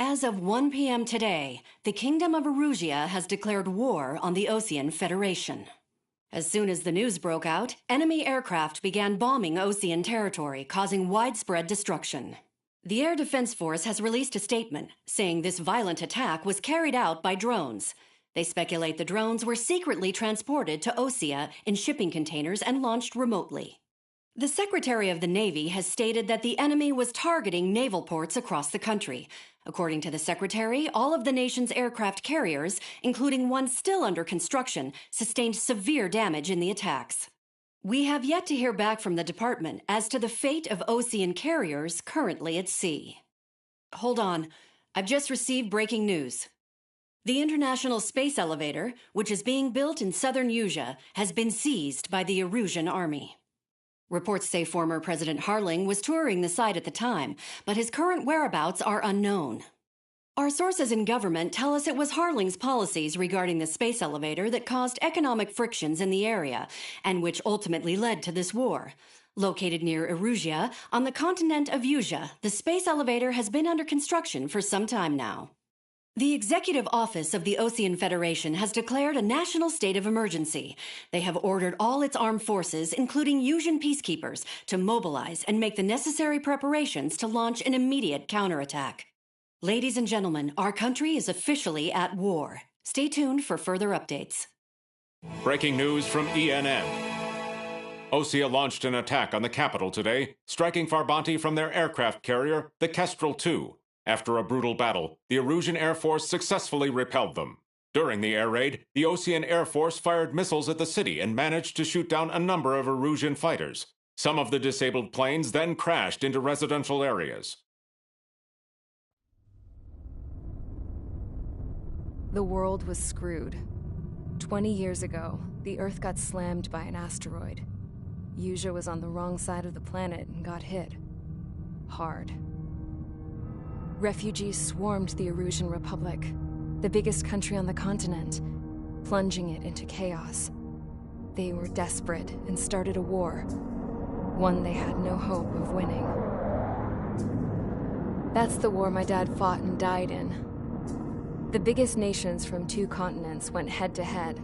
As of 1 p.m. today, the Kingdom of Erusia has declared war on the Osean Federation. As soon as the news broke out, enemy aircraft began bombing Osean territory, causing widespread destruction. The Air Defense Force has released a statement saying this violent attack was carried out by drones. They speculate the drones were secretly transported to Osea in shipping containers and launched remotely. The Secretary of the Navy has stated that the enemy was targeting naval ports across the country. According to the Secretary, all of the nation's aircraft carriers, including one still under construction, sustained severe damage in the attacks. We have yet to hear back from the department as to the fate of Osean carriers currently at sea. Hold on, I've just received breaking news. The International Space Elevator, which is being built in southern Erusia, has been seized by the Erusian army. Reports say former President Harling was touring the site at the time, but his current whereabouts are unknown. Our sources in government tell us it was Harling's policies regarding the space elevator that caused economic frictions in the area, and which ultimately led to this war. Located near Erusia, on the continent of Erusia, the space elevator has been under construction for some time now. The Executive Office of the Osean Federation has declared a national state of emergency. They have ordered all its armed forces, including Erusian peacekeepers, to mobilize and make the necessary preparations to launch an immediate counterattack. Ladies and gentlemen, our country is officially at war. Stay tuned for further updates. Breaking news from ENN. Osea launched an attack on the capital today, striking Farbanti from their aircraft carrier, the Kestrel II. After a brutal battle, the Erusian Air Force successfully repelled them. During the air raid, the Osean Air Force fired missiles at the city and managed to shoot down a number of Erusian fighters. Some of the disabled planes then crashed into residential areas. The world was screwed. 20 years ago, the Earth got slammed by an asteroid. Erusia was on the wrong side of the planet and got hit. Hard. Refugees swarmed the Erusian Republic, the biggest country on the continent, plunging it into chaos. They were desperate and started a war, one they had no hope of winning. That's the war my dad fought and died in. The biggest nations from 2 continents went head-to-head,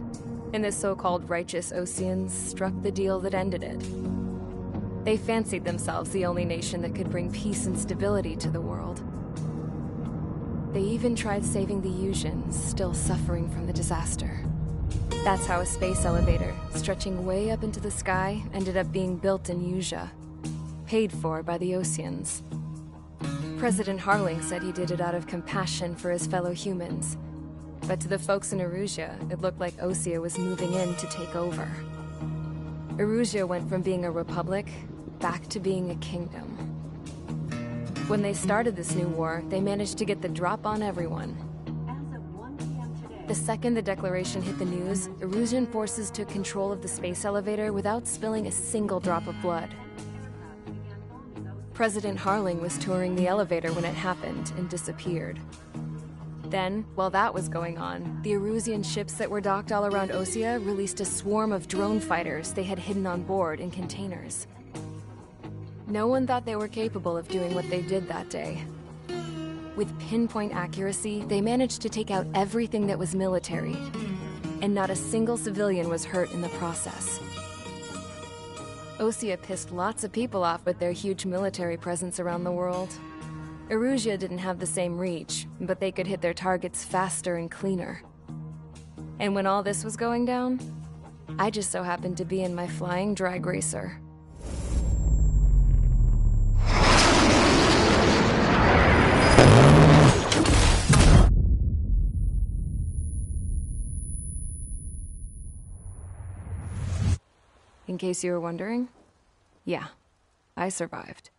and the so-called righteous Oseans struck the deal that ended it. They fancied themselves the only nation that could bring peace and stability to the world. They even tried saving the Erusians, still suffering from the disaster. That's how a space elevator, stretching way up into the sky, ended up being built in Erusia, paid for by the Oseans. President Harling said he did it out of compassion for his fellow humans. But to the folks in Erusia, it looked like Osea was moving in to take over. Erusia went from being a republic back to being a kingdom. When they started this new war, they managed to get the drop on everyone. The second the declaration hit the news, Erusian forces took control of the space elevator without spilling a single drop of blood. President Harling was touring the elevator when it happened and disappeared. Then, while that was going on, the Erusian ships that were docked all around Osea released a swarm of drone fighters they had hidden on board in containers. No one thought they were capable of doing what they did that day. With pinpoint accuracy, they managed to take out everything that was military, and not a single civilian was hurt in the process. Osea pissed lots of people off with their huge military presence around the world. Erusia didn't have the same reach, but they could hit their targets faster and cleaner. And when all this was going down, I just so happened to be in my flying drag racer. In case you were wondering, yeah, I survived.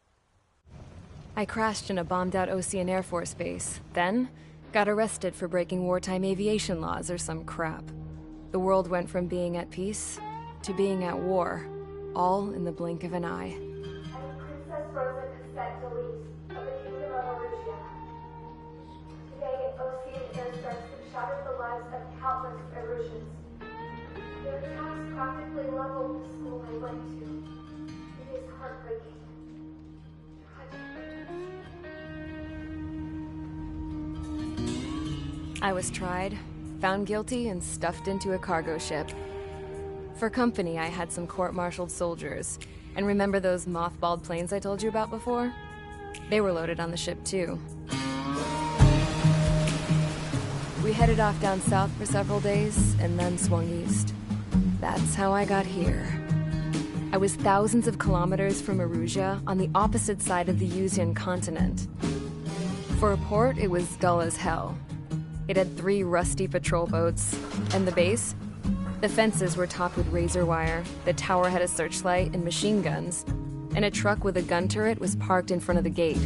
I crashed in a bombed-out Osean Air Force base, then got arrested for breaking wartime aviation laws or some crap. The world went from being at peace to being at war, all in the blink of an eye. Princess Rosa Cassette Delise of the Kingdom of Erusia. Today, Osean airstrikes have shattered the lives of countless Erusians. Their attacks practically leveled the school I went to. It is heartbreaking. Tragic. I was tried, found guilty, and stuffed into a cargo ship. For company, I had some court-martialed soldiers. And remember those mothballed planes I told you about before? They were loaded on the ship, too. We headed off down south for several days, and then swung east. That's how I got here. I was thousands of kilometers from Erusia, on the opposite side of the Yuzian continent. For a port, it was dull as hell. It had 3 rusty patrol boats, and the base? The fences were topped with razor wire, the tower had a searchlight and machine guns, and a truck with a gun turret was parked in front of the gate.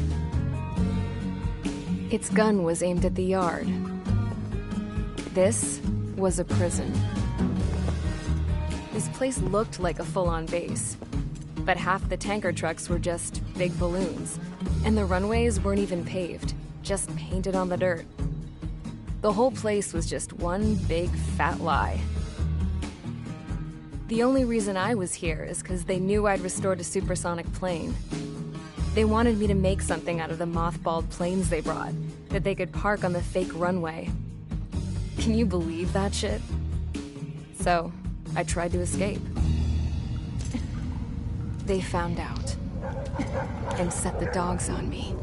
Its gun was aimed at the yard. This was a prison. This place looked like a full-on base, but half the tanker trucks were just big balloons, and the runways weren't even paved, just painted on the dirt. The whole place was just one big fat lie. The only reason I was here is because they knew I'd restored a supersonic plane. They wanted me to make something out of the mothballed planes they brought, that they could park on the fake runway. Can you believe that shit? So, I tried to escape. They found out, and set the dogs on me.